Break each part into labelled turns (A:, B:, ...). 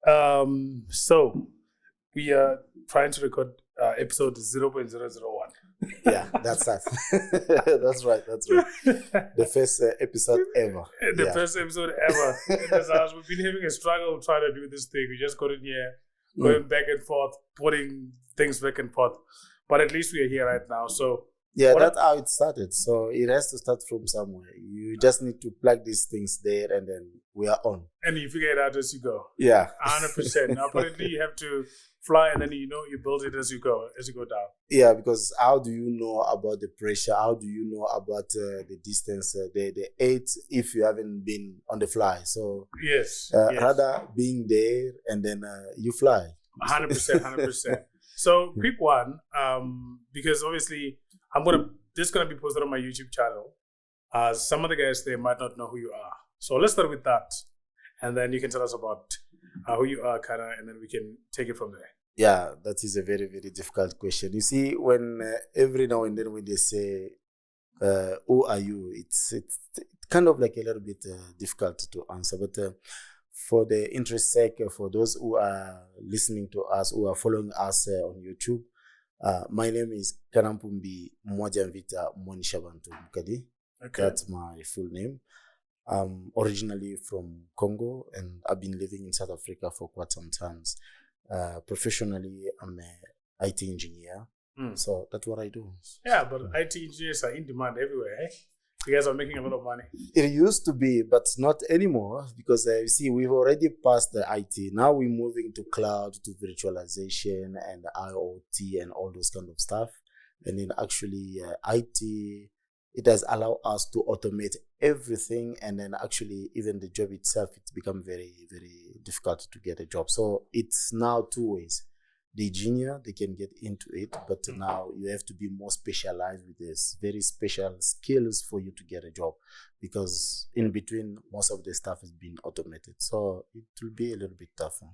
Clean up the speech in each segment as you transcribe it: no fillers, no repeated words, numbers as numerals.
A: So we are trying to record episode 0.001.
B: Yeah, that's that. That's right. The first episode ever.
A: The first episode ever in this house. We've been having a struggle trying to do this thing. We just got in here, going back and forth, putting things back and forth. But at least we are here right now. So
B: yeah, that's how it started. So it has to start from somewhere. You just need to plug these things there, and then we are on.
A: And you figure it out as you go.
B: Yeah,
A: 100%. Now, apparently, you have to fly, and then you build it as you go down.
B: Yeah, because how do you know about the pressure? How do you know about the distance, the height, if you haven't been on the fly? So
A: yes.
B: Rather being there and then you fly.
A: 100%. So quick one, because obviously this is gonna be posted on my YouTube channel. Some of the guys there might not know who you are. So let's start with that, and then you can tell us about who you are, kind of, and then we can take it from there.
B: Yeah, that is a very, very difficult question. You see, when every now and then when they say, who are you? It's kind of like a little bit difficult to answer. But for the interest sake, for those who are listening to us, who are following us on YouTube, my name is Kanapumbi Mukadi. Okay. That's my full name. I'm originally from Congo, and I've been living in South Africa for quite some time. Professionally, I'm an IT engineer. So that's what I do.
A: Yeah, but IT engineers are in demand everywhere. Eh? You guys are making a lot of money.
B: It used to be, but not anymore, because you see, we've already passed the IT. Now we're moving to cloud, to virtualization and IOT and all those kind of stuff. And then actually IT, it has allowed us to automate everything. And then actually even the job itself, it's become very, very difficult to get a job. So it's now two ways. The junior, they can get into it, but now you have to be more specialized with this very special skills for you to get a job, because in between, most of the stuff has been automated. So it will be a little bit tougher.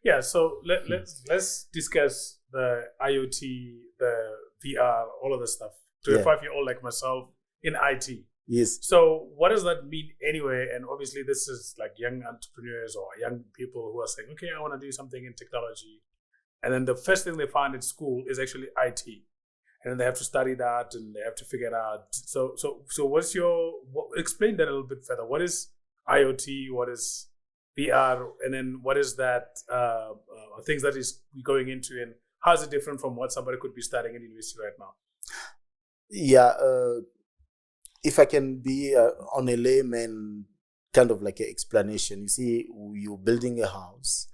A: Yeah, so let's discuss the IoT, the VR, all of the stuff to a 5-year-old like myself in IT.
B: Yes.
A: So what does that mean anyway? And obviously this is like young entrepreneurs or young people who are saying, okay, I want to do something in technology. And then the first thing they find in school is actually IT. And then they have to study that and they have to figure it out. So what's explain that a little bit further. What is IoT? What is VR? And then what is that things that is going into, and how is it different from what somebody could be studying in university right now?
B: Yeah, if I can be on a layman kind of like an explanation. You see, you're building a house,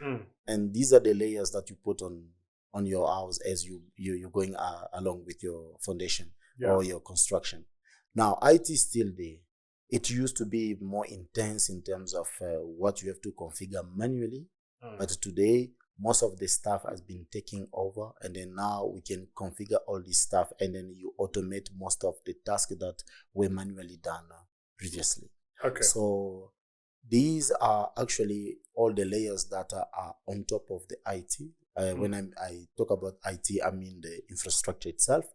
B: and these are the layers that you put on your house as you're going along with your foundation or your construction. Now, IT is still there. It used to be more intense in terms of what you have to configure manually, but today most of the stuff has been taken over, and then now we can configure all this stuff, and then you automate most of the tasks that were manually done previously. Okay. So these are actually all the layers that are on top of the IT. When I talk about IT, I mean the infrastructure itself.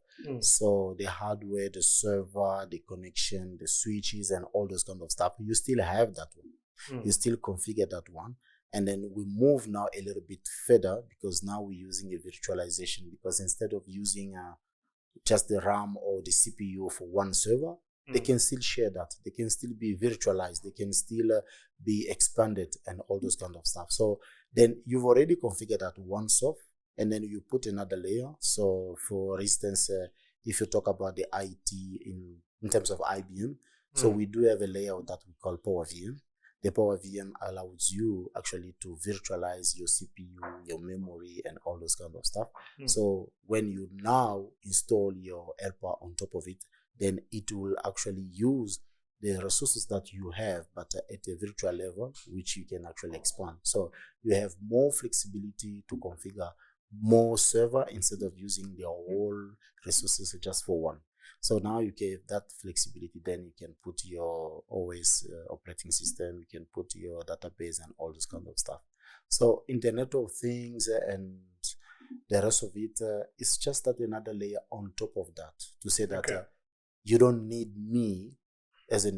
B: So the hardware, the server, the connection, the switches, and all those kind of stuff. You still have that one. You still configure that one. And then we move now a little bit further, because now we're using a virtualization, because instead of using just the RAM or the CPU for one server, they can still share that. They can still be virtualized. They can still be expanded and all those kind of stuff. So then you've already configured that once off, and then you put another layer. So for instance, if you talk about the IT in terms of IBM, so we do have a layer that we call Power VM. The Power VM allows you actually to virtualize your CPU, your memory, and all those kind of stuff. So when you now install your helper on top of it, then it will actually use the resources that you have, but at a virtual level, which you can actually expand. So you have more flexibility to configure more server instead of using the whole resources just for one. So now you get that flexibility, then you can put your OS operating system, you can put your database and all this kind of stuff. So Internet of Things and the rest of it is just that another layer on top of that, to say that you don't need me as a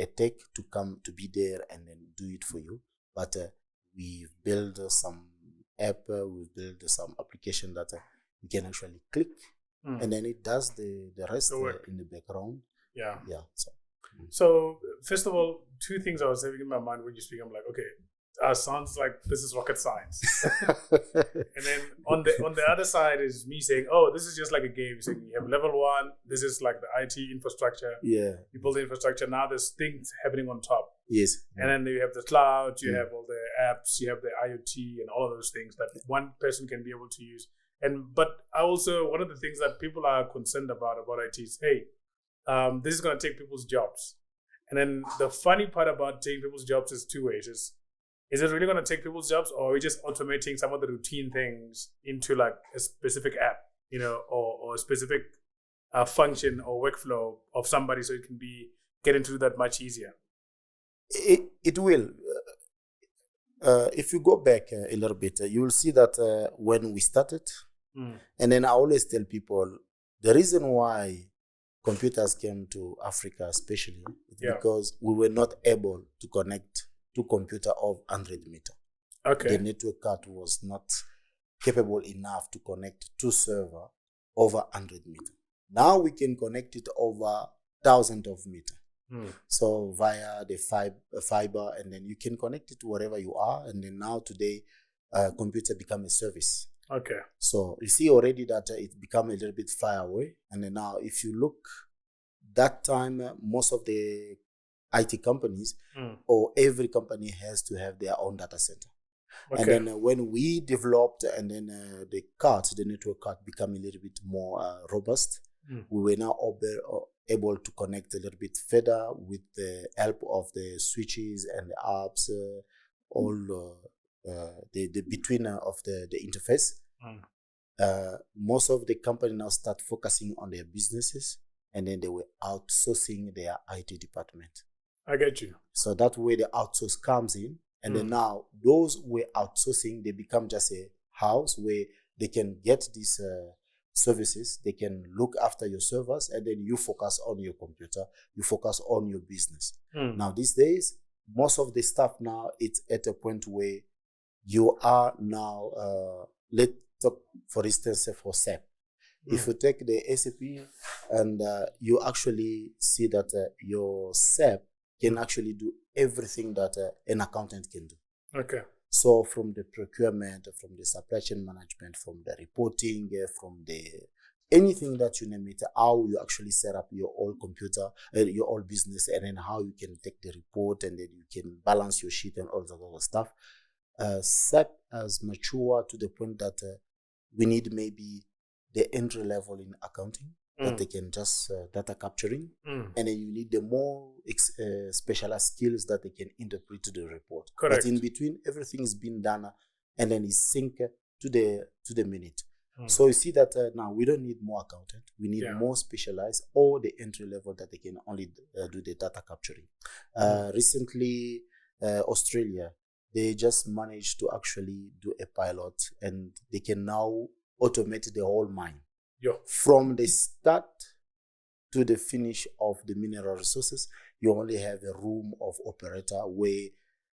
B: tech to come to be there and then do it for you, but we've built some app, we've built some application that you can actually click, and then it does the rest in the background.
A: Yeah.
B: So
A: first of all, two things I was having in my mind when you speak. I'm like, okay, sounds like this is rocket science. And then on the other side is me saying, oh, this is just like a game. Saying you have level 1, this is like the IT infrastructure.
B: Yeah.
A: You build the infrastructure. Now there's things happening on top.
B: Yes.
A: And then you have the cloud, you have all the apps, you have the IOT and all of those things that one person can be able to use. But I also, one of the things that people are concerned about IT is, hey, this is going to take people's jobs. And then the funny part about taking people's jobs is two ways. Is it really going to take people's jobs, or are we just automating some of the routine things into like a specific app, or a specific function or workflow of somebody, so it can be getting to do that much easier?
B: It will. If you go back a little bit, you will see that when we started, and then I always tell people the reason why computers came to Africa, especially, is because we were not able to connect to computer of 100 meter.
A: Okay.
B: The network card was not capable enough to connect to server over 100 meter. Now we can connect it over thousands of meter. So via the fiber, and then you can connect it to wherever you are. And then now today, computer become a service.
A: Okay.
B: So you see already that it become a little bit far away. And then now, if you look, that time most of the IT companies or every company has to have their own data center. Okay. And then when we developed, and then the network card become a little bit more robust, we were now able to connect a little bit further with the help of the switches and the apps, all the between of the interface. Most of the company now start focusing on their businesses, and then they were outsourcing their IT department.
A: I get you.
B: So that way the outsource comes in, and then now those who were outsourcing, they become just a house where they can get these services, they can look after your servers, and then you focus on your computer, you focus on your business. Now these days, most of the stuff now, it's at a point where you are now, let's talk for instance for SAP. If you take the SAP and you actually see that your SAP can actually do everything that an accountant can do.
A: Okay.
B: So from the procurement, from the supply chain management, from the reporting, from the anything that you name it, how you actually set up your old computer, your old business, and then how you can take the report, and then you can balance your sheet and all that other stuff. SAP has matured to the point that we need maybe the entry level in accounting, that they can just data capturing, and then you need the more specialized skills that they can interpret to the report.
A: Correct.
B: But in between, everything is being done, and then it's synced to the minute. So you see that now we don't need more accountant. We need more specialized, or the entry level that they can only do the data capturing. Recently, Australia, they just managed to actually do a pilot, and they can now automate the whole mine. From the start to the finish of the mineral resources. You only have a room of operator where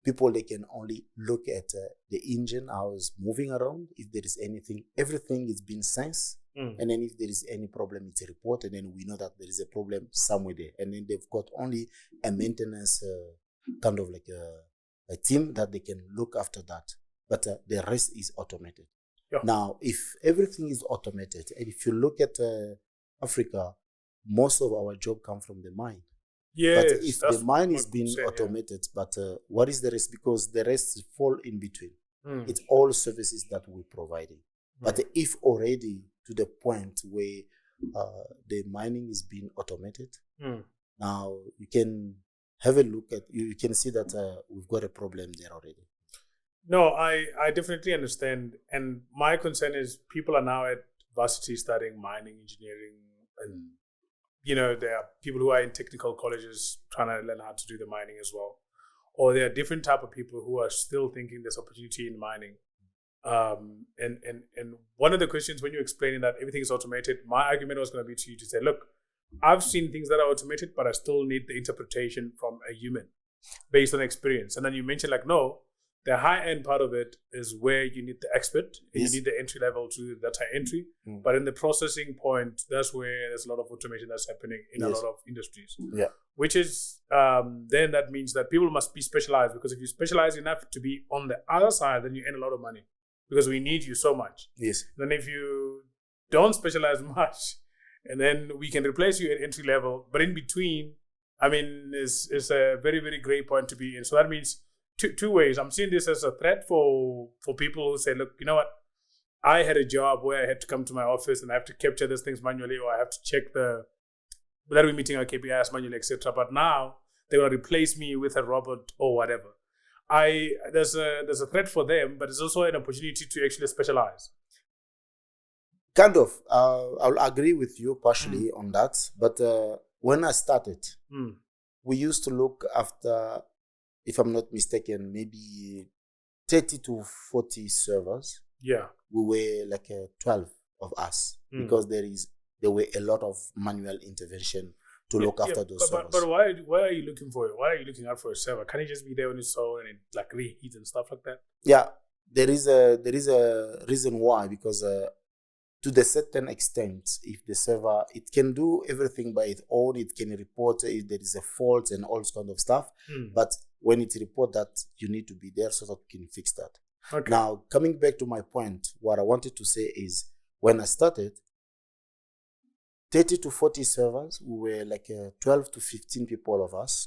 B: people, they can only look at the engine, how it's moving around. If there is anything, everything is being sensed. And then if there is any problem, it's a report, and then we know that there is a problem somewhere there. And then they've got only a maintenance kind of like a team that they can look after that. But the rest is automated. Now, if everything is automated, and if you look at Africa, most of our job come from the mine. But if the mine is being automated, but what is the rest? Because the rest fall in between. It's all services that we're providing. But if already to the point where the mining is being automated, now you can have a look at, you can see that we've got a problem there already.
A: No, I definitely understand. And my concern is people are now at varsity studying mining engineering, and, there are people who are in technical colleges trying to learn how to do the mining as well. Or there are different type of people who are still thinking there's opportunity in mining. And one of the questions when you're explaining that everything is automated, my argument was going to be to you to say, look, I've seen things that are automated, but I still need the interpretation from a human based on experience. And then you mentioned like, no, The high-end part of it is where you need the expert and
B: Yes.
A: you need the entry level to data entry.
B: Mm.
A: But in the processing point, that's where there's a lot of automation that's happening in a
B: Yes.
A: lot of industries.
B: Yeah.
A: Which is, then that means that people must be specialized, because if you specialize enough to be on the other side, then you earn a lot of money because we need you so much.
B: Yes.
A: Then if you don't specialize much, and then we can replace you at entry level, but in between, I mean, is a very, very great point to be in. So that means two ways. I'm seeing this as a threat for people who say, look, you know what? I had a job where I had to come to my office and I have to capture these things manually, or I have to check that we're meeting our KPIs manually, etc. But now they're going to replace me with a robot or whatever. There's a threat for them, but it's also an opportunity to actually specialize.
B: Kind of. I'll agree with you partially on that. But when I started, we used to look after, if I'm not mistaken, maybe 30 to 40 servers.
A: Yeah.
B: We were like 12 of us because there were a lot of manual intervention to look after those servers.
A: But why are you looking for it? Why are you looking out for a server? Can it just be there on its own and it like reheats and stuff like that?
B: Yeah, there is a reason why, because to the certain extent, if the server, it can do everything by its own, it can report if there is a fault and all kind of stuff. But when it reports that, you need to be there so that you can fix that.
A: Okay.
B: Now, coming back to my point, what I wanted to say is, when I started, 30 to 40 servers, we were like 12 to 15 people of us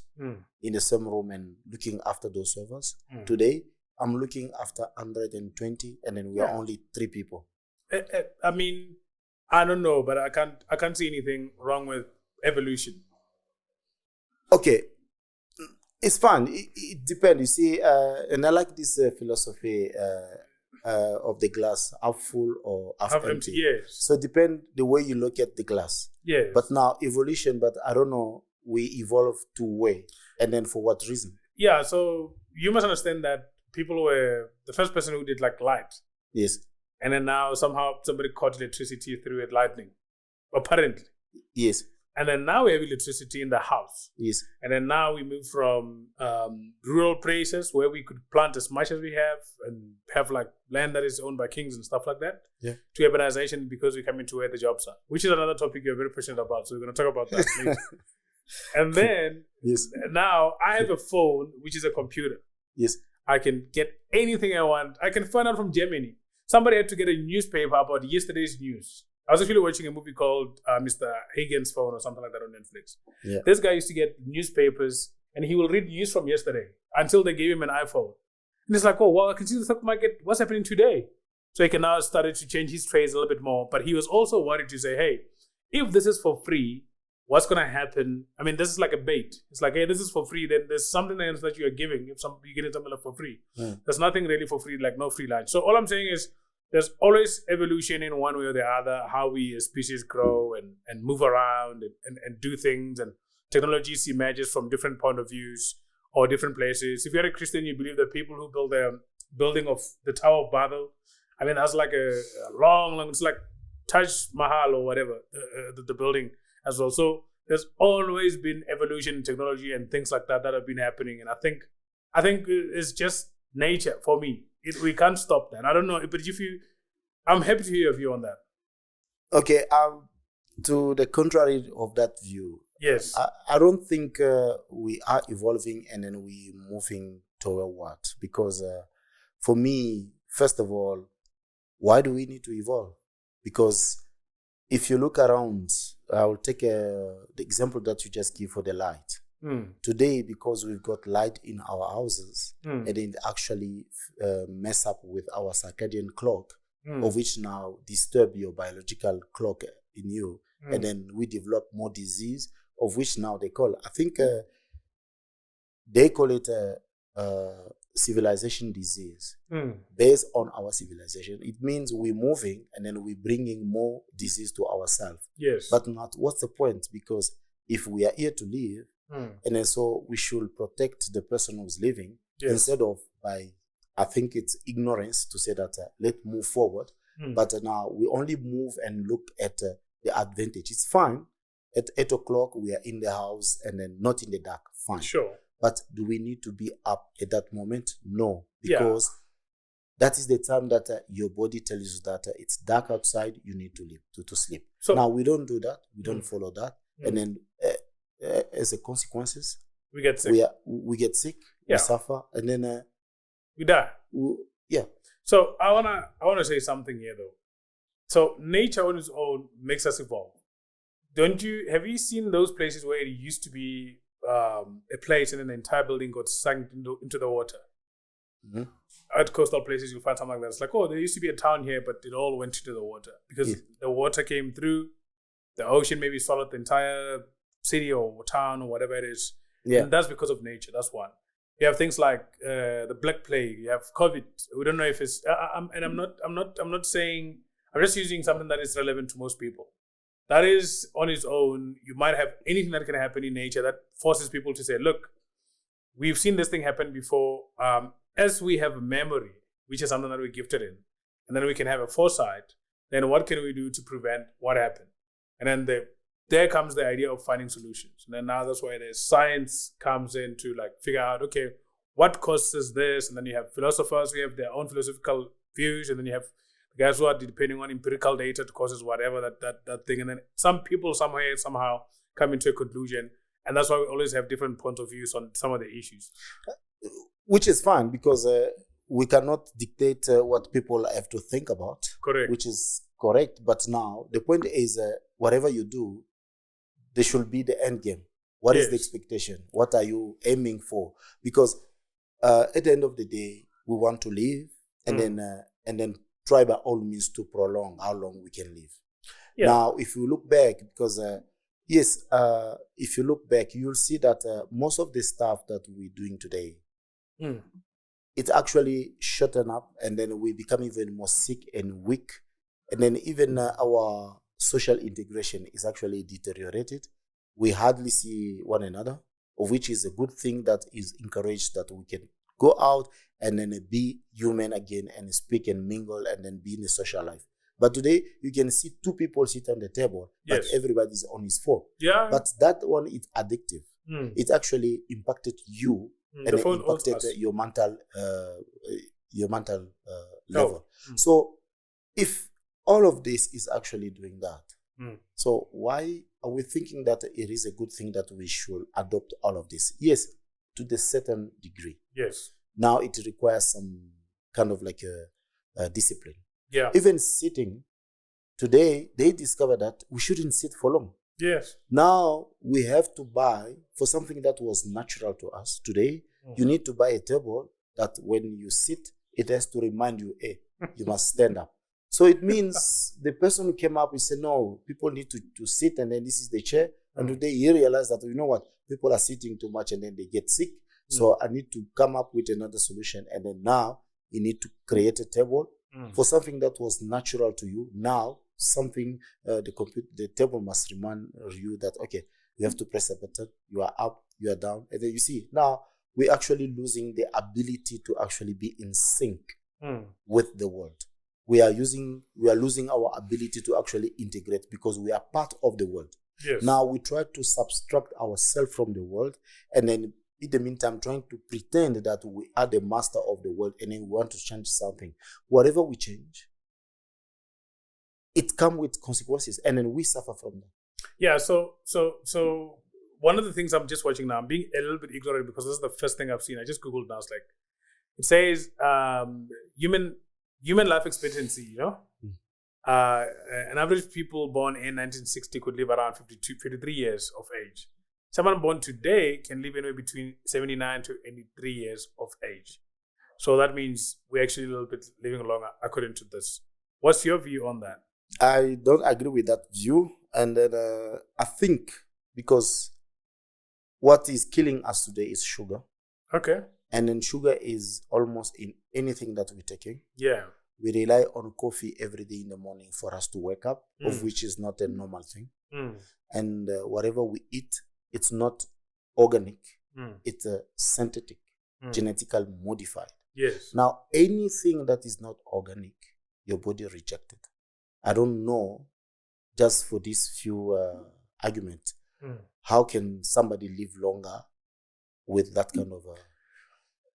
B: in the same room and looking after those servers. Today, I'm looking after 120, and then we are only 3 people.
A: I mean, I don't know, but I can't see anything wrong with evolution.
B: Okay, it's fine. It depends. You see, and I like this philosophy of the glass half full or half empty.
A: Yes.
B: So depend the way you look at the glass.
A: Yes.
B: But now evolution, but I don't know, we evolve to where, and then for what reason?
A: Yeah. So you must understand that people were the first person who did like light.
B: Yes.
A: And then now somehow somebody caught electricity through it, lightning, apparently.
B: Yes.
A: And then now we have electricity in the house.
B: Yes.
A: And then now we move from rural places where we could plant as much as we have and have like land that is owned by kings and stuff like that, to urbanization, because we come into where the jobs are, which is another topic you're very passionate about. So we're going to talk about that later. And then now I have a phone, which is a computer.
B: Yes.
A: I can get anything I want. I can find out from Germany. Somebody had to get a newspaper about yesterday's news. I was actually watching a movie called Mr. Hagen's Phone or something like that on Netflix. Yeah. This guy used to get newspapers and he will read news from yesterday until they gave him an iPhone. And it's like, oh, well, I can see the stock market, what's happening today? So he can now start to change his trades a little bit more. But he was also worried to say, hey, if this is for free, what's going to happen? I mean, this is like a bait. It's like, hey, this is for free. Then there's something else that you are giving. If you're getting something for free. There's nothing really for free, like no free lunch. So all I'm saying is, there's always evolution in one way or the other, how we as species grow and move around and do things, and technologies emerges from different point of views or different places. If you're a Christian, you believe that people who build the building of the Tower of Babel, I mean, that's like a long, it's like Taj Mahal or whatever, the building as well. So there's always been evolution in technology and things like that have been happening. And I think it's just nature for me. We can't stop that. I don't know, but I'm happy to hear your view on that.
B: Okay, to the contrary of that view,
A: yes,
B: I don't think we are evolving and then we moving toward what? Because for me, first of all, why do we need to evolve? Because if you look around, I will take the example that you just give for the light. Today, because we've got light in our houses, and it actually mess up with our circadian clock, of which now disturb your biological clock in you, and then we develop more disease, of which now they call it civilization disease, based on our civilization. It means we're moving and then we're bringing more disease to ourselves.
A: Yes,
B: but not. What's the point? Because if we are here to live, and then so we should protect the person who's living, instead of I think it's ignorance to say that let's move forward. But now we only move and look at the advantage. It's fine. At 8 o'clock, we are in the house and then not in the dark. Fine.
A: Sure.
B: But do we need to be up at that moment? No, because that is the time that your body tells you that it's dark outside, you need to leave to sleep. So now we don't do that. We don't follow that. And then as a consequences,
A: we get sick.
B: We get sick, we suffer, and then
A: we die.
B: Yeah.
A: So I wanna say something here though. So nature on its own makes us evolve. Have you seen those places where it used to be a place and then the entire building got sunk into the water? Mm-hmm. At coastal places, you'll find something like that. It's like, oh, there used to be a town here, but it all went into the water because the water came through. The ocean maybe swallowed the entire city or town or whatever it is. Yeah. And that's because of nature. That's one. You have things like the Black Plague. You have COVID. We don't know if it's. I'm not saying. I'm just using something that is relevant to most people. That is on its own. You might have anything that can happen in nature that forces people to say, look, we've seen this thing happen before. As we have a memory, which is something that we're gifted in, and then we can have a foresight, then what can we do to prevent what happened? And then there comes the idea of finding solutions. And then now that's why the science comes in to like figure out, okay, what causes this? And then you have philosophers who have their own philosophical views, and then you have guys who are depending on empirical data to causes whatever that thing. And then some people somehow come into a conclusion. And that's why we always have different points of views on some of the issues.
B: Which is fine because we cannot dictate what people have to think about.
A: Correct.
B: Which is correct. But now the point is whatever you do, there should be the end game. What is the expectation? What are you aiming for? Because at the end of the day, we want to live and then try by all means to prolong how long we can live. Yeah. Now, if you look back, because if you look back, you'll see that most of the stuff that we're doing today, it's actually shorten up, and then we become even more sick and weak, and then even our social integration is actually deteriorated. We hardly see one another, of which is a good thing that is encouraged that we can go out and then be human again and speak and mingle and then be in a social life. But today, you can see two people sit on the table, but everybody's on his phone. Yeah. But that one is addictive. It actually impacted you and it impacted your mental level. So if all of this is actually doing that, so why are we thinking that it is a good thing that we should adopt all of this? Yes, to the certain degree.
A: Yes.
B: Now it requires some kind of like a discipline.
A: Yeah.
B: Even sitting, today they discover that we shouldn't sit for long.
A: Yes.
B: Now we have to buy for something that was natural to us. Today, you need to buy a table that when you sit, it has to remind you, hey, you must stand up. So it means the person who came up and said, no, people need to sit, and then this is the chair. And today he realized that, you know what, people are sitting too much and then they get sick. So I need to come up with another solution. And then now you need to create a table for something that was natural to you. Now something, the table must remind you that, okay, you have to press a button, you are up, you are down. And then you see, now we're actually losing the ability to actually be in sync with the world. We are losing our ability to actually integrate because we are part of the world.
A: Yes.
B: Now we try to subtract ourselves from the world, and then in the meantime trying to pretend that we are the master of the world, and then we want to change something. Whatever we change, it comes with consequences, and then we suffer from them.
A: Yeah. So one of the things I'm just watching now, I'm being a little bit ignorant because this is the first thing I've seen. I just Googled now. It's like, it says human life expectancy, you know? An average people born in 1960 could live around 53 years of age. Someone born today can live anywhere between 79 to 83 years of age. So that means we're actually a little bit living longer according to this. What's your view on that?
B: I don't agree with that view. And then I think because what is killing us today is sugar.
A: Okay.
B: And then sugar is almost in anything that we're taking.
A: Yeah.
B: We rely on coffee every day in the morning for us to wake up, of which is not a normal thing. And whatever we eat, it's not organic. It's synthetic, genetically modified.
A: Yes.
B: Now, anything that is not organic, your body rejected. I don't know, just for this few argument, how can somebody live longer with that kind of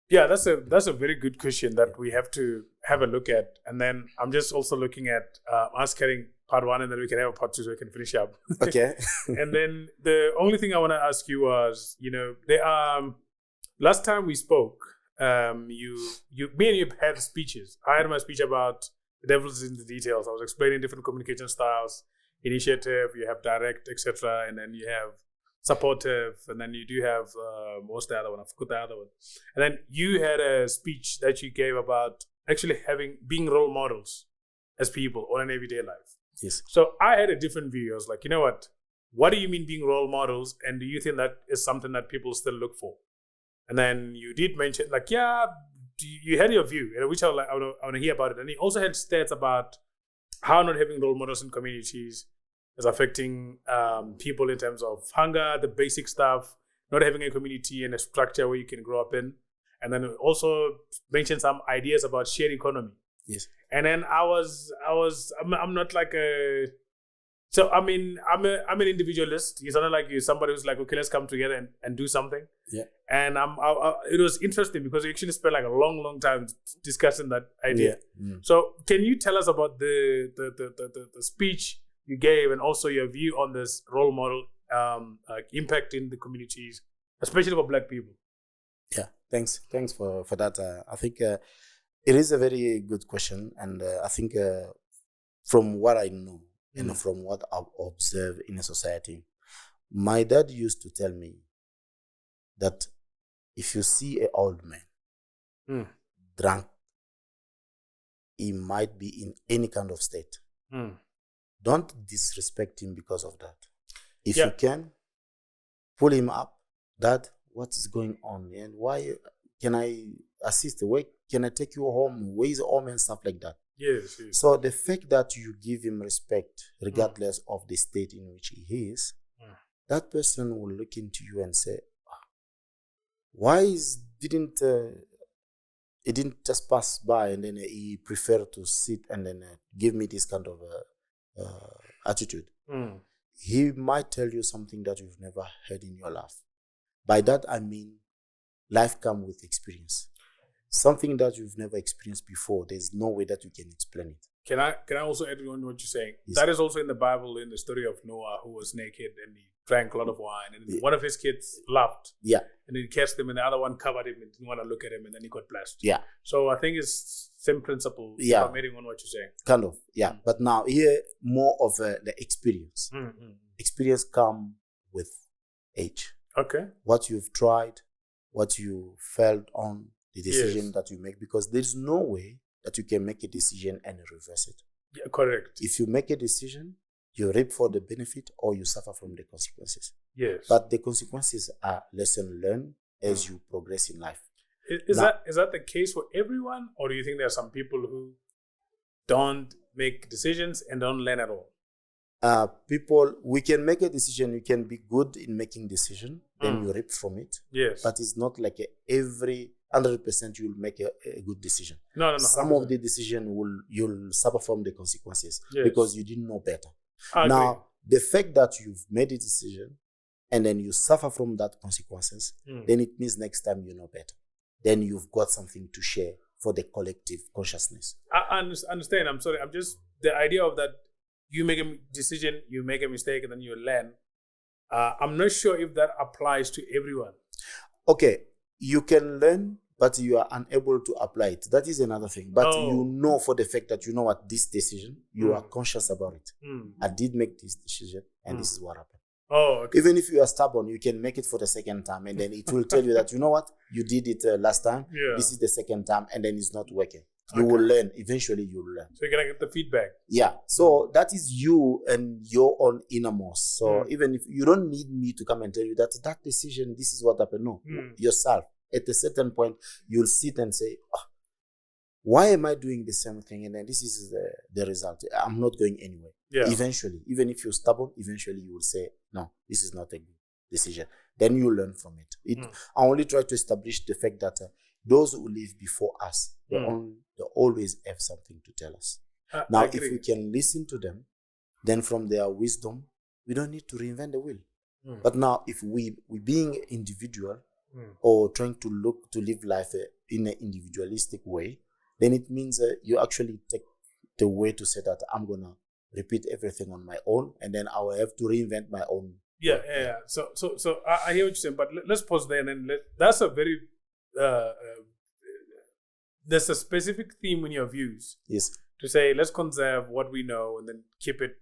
A: Yeah, that's a very good question that we have to have a look at. And then I'm just also looking at us getting part 1, and then we can have a part 2 so we can finish up.
B: Okay.
A: And then the only thing I want to ask you was, there are last time we spoke, me and you had speeches. I had my speech about the devil's in the details. I was explaining different communication styles, initiative, you have direct, etc., and then you have supportive, and then you do have what's the other one? I forgot the other one. And then you had a speech that you gave about actually being role models as people on an everyday life.
B: Yes.
A: So I had a different view. I was like, you know what? What do you mean being role models? And do you think that is something that people still look for? And then you did mention, like, yeah, you had your view, which I want to hear about it. And he also had stats about how not having role models in communities is affecting people in terms of hunger, the basic stuff, not having a community and a structure where you can grow up in. And then also mentioned some ideas about shared economy.
B: Yes.
A: And then I'm not like so I mean, I'm an individualist. You sounded like you're somebody who's like, okay, let's come together and do something.
B: Yeah.
A: And it was interesting because we actually spent like a long time discussing that idea.
B: Yeah.
A: So can you tell us about the speech you gave and also your view on this role model impact in the communities, especially for Black people?
B: Yeah, thanks for that. I think it is a very good question, and I think from what I know and from what I've observed in a society, my dad used to tell me that if you see an old man drunk, he might be in any kind of state. Don't disrespect him because of that. If you can, pull him up. Dad, what is going on? And why can I assist? Where can I take you home? Where is home and stuff like that?
A: Yes.
B: So the fact that you give him respect, regardless of the state in which he is, that person will look into you and say, why didn't he didn't just pass by and then he preferred to sit and then give me this kind of attitude. He might tell you something that you've never heard in your life. By that I mean life comes with experience. Something that you've never experienced before, there's no way that you can explain it.
A: Can I also add on what you're saying?
B: Yes.
A: That is also in the Bible, in the story of Noah, who was naked and he drank a lot of wine, and one of his kids laughed.
B: Yeah.
A: And he kissed him, and the other one covered him and didn't want to look at him, and then he got blessed.
B: Yeah.
A: So I think it's same principle.
B: Yeah.
A: I'm adding on what you're saying.
B: Kind of. Yeah. But now here more of the experience. Experience come with age.
A: Okay.
B: What you've tried, what you felt on, the decision that you make, because there's no way that you can make a decision and reverse it.
A: Yeah, correct.
B: If you make a decision, you reap for the benefit or you suffer from the consequences.
A: Yes.
B: But the consequences are lesson learned as you progress in life.
A: Is that the case for everyone, or do you think there are some people who don't make decisions and don't learn at all?
B: People, we can make a decision. You can be good in making decision, then you reap from it.
A: Yes.
B: But it's not like every 100% you'll make a good decision.
A: No.
B: Some of the decision you'll suffer from the consequences because you didn't know better. Now, the fact that you've made a decision and then you suffer from that consequences, then it means next time you know better. Then you've got something to share for the collective consciousness.
A: I understand. I'm sorry. I'm just, the idea of that you make a decision, you make a mistake, and then you learn. I'm not sure if that applies to everyone.
B: Okay, you can learn, but you are unable to apply it. That is another thing. But you know for the fact that you know what, this decision, you are conscious about it. I did make this decision, and this is what happened.
A: Oh, okay.
B: Even if you are stubborn, you can make it for the second time, and then it will tell you that, you know what, you did it last time, this is the second time, and then it's not working. You will learn. Eventually, you will learn.
A: So you're going to get the feedback.
B: Yeah. So that is you and your own innermost. So even if you don't need me to come and tell you that decision, this is what happened. No, yourself. At a certain point, you'll sit and say, why am I doing the same thing? And then this is the result. I'm not going anywhere. Yeah. Eventually, even if you're stubborn, eventually you will say, no, this is not a good decision. Then you learn from it. I only try to establish the fact that those who live before us, they always have something to tell us. Now, if we can listen to them, then from their wisdom, we don't need to reinvent the wheel. But now, if we being individual, or trying to live life in an individualistic way, then it means you actually take the way to say that I'm gonna repeat everything on my own, and then I will have to reinvent my own.
A: Yeah. So I hear what you're saying, but let's pause there, and then that's a very there's a specific theme in your views.
B: Yes.
A: To say let's conserve what we know and then keep it,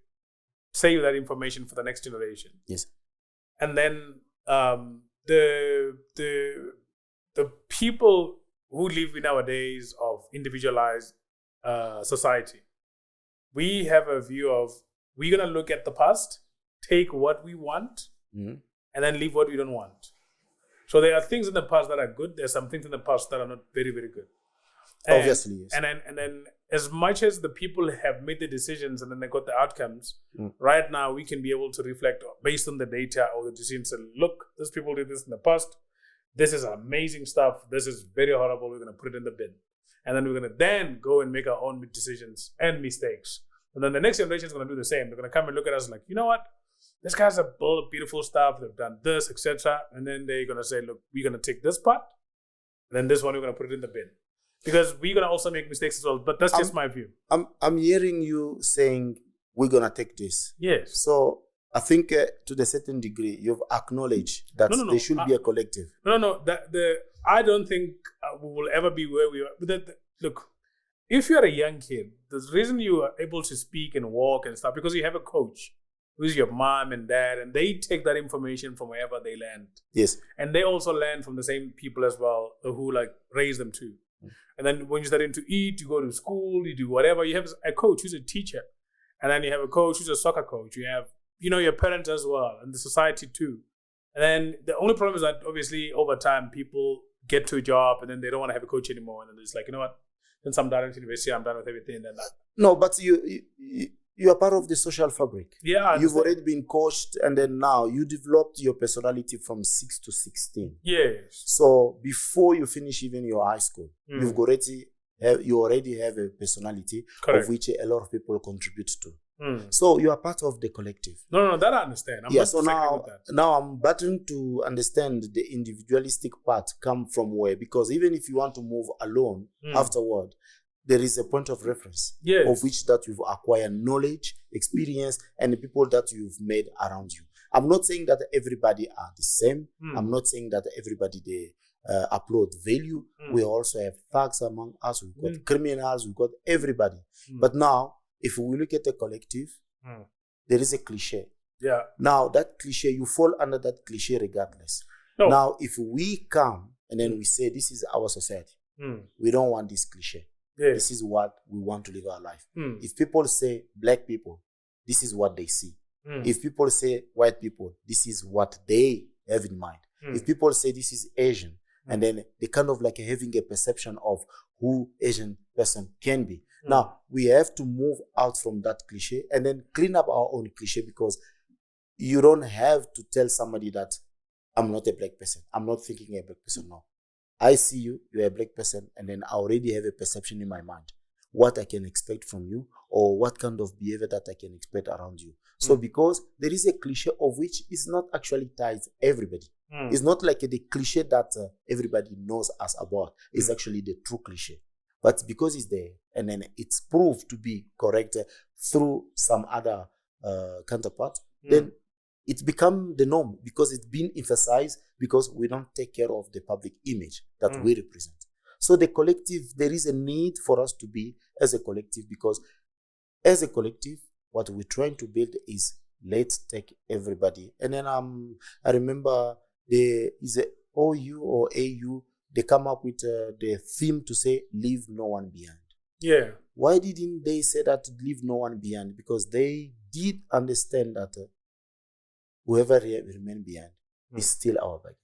A: save that information for the next generation.
B: Yes.
A: And then the people who live in our days of individualized society, we have a view of we're gonna look at the past, take what we want, and then leave what we don't want. So there are things in the past that are good. There's some things in the past that are not very, very good.
B: Obviously, yes.
A: And then as much as the people have made the decisions and then they got the outcomes, right now we can be able to reflect based on the data or the decisions and look, these people did this in the past. This is amazing stuff. This is very horrible. We're going to put it in the bin. And then we're going to then go and make our own decisions and mistakes. And then the next generation is going to do the same. They're going to come and look at us like, you know what? These guys have built beautiful stuff. They've done this, etc. And then they're going to say, look, we're going to take this part. And then this one, we're going to put it in the bin. Because we're going to also make mistakes as well. But that's just my view.
B: I'm hearing you saying we're going to take this.
A: Yes.
B: So I think to the certain degree, you've acknowledged that there should be a collective.
A: No. I don't think we will ever be where we are. Look, if you're a young kid, the reason you are able to speak and walk and stuff, because you have a coach who's your mom and dad, and they take that information from wherever they land.
B: Yes.
A: And they also learn from the same people as well who like raise them too. And then when you start to eat, you go to school, you do whatever. You have a coach who's a teacher. And then you have a coach who's a soccer coach. You have, your parents as well, and the society too. And then the only problem is that obviously over time, people get to a job and then they don't want to have a coach anymore. And then it's like, you know what? Since I'm done with university, I'm done with everything. And then that.
B: No, but you are part of the social fabric.
A: Yeah.
B: You've already been coached, and then now you developed your personality from 6 to 16.
A: Yes.
B: So before you finish even your high school, you already have a personality. Correct. Of which a lot of people contribute to. So you are part of the collective.
A: No, that I understand.
B: So now I'm battling to understand the individualistic part come from where, because even if you want to move alone afterward, there is a point of reference of which that you've acquired knowledge, experience, and the people that you've made around you. I'm not saying that everybody are the same. I'm not saying that everybody they upload value. We also have thugs among us. We've got criminals. We've got everybody. But now, if we look at the collective, there is a cliche.
A: Yeah.
B: Now, that cliche, you fall under that cliche regardless. No. Now, if we come and then we say, this is our society, we don't want this cliche. Yeah. This is what we want to live our life. If people say black people, this is what they see. If people say white people, this is what they have in mind. If people say this is Asian, and then they kind of like having a perception of who Asian person can be. Now, we have to move out from that cliche and then clean up our own cliche, because you don't have to tell somebody that I'm not a black person. I'm not thinking a black person. No. I see you, you're a black person, and then I already have a perception in my mind what I can expect from you, or what kind of behavior that I can expect around you. So because there is a cliche of which is not actually tied to everybody. It's not like the cliche that everybody knows us about. It's actually the true cliche. But because it's there, and then it's proved to be correct through some other counterpart, then it's become the norm, because it's been emphasized, because we don't take care of the public image that we represent. So the collective, there is a need for us to be as a collective, because as a collective, what we're trying to build is let's take everybody. And then I remember there is a OU or AU, they come up with the theme to say, leave no one behind.
A: Yeah.
B: Why didn't they say that, leave no one behind? Because they did understand that whoever remain behind is still our baggage.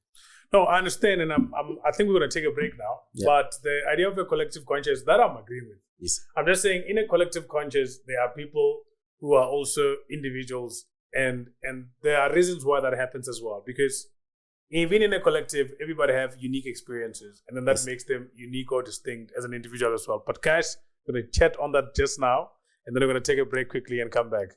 A: No, I understand, and I think we're going to take a break now. Yeah. But the idea of a collective conscious, that I'm agreeing with.
B: Yes.
A: I'm just saying, in a collective conscious, there are people who are also individuals, and there are reasons why that happens as well. Because even in a collective, everybody have unique experiences, and then that makes them unique or distinct as an individual as well. But Cash, we're going to chat on that just now, and then we're going to take a break quickly and come back.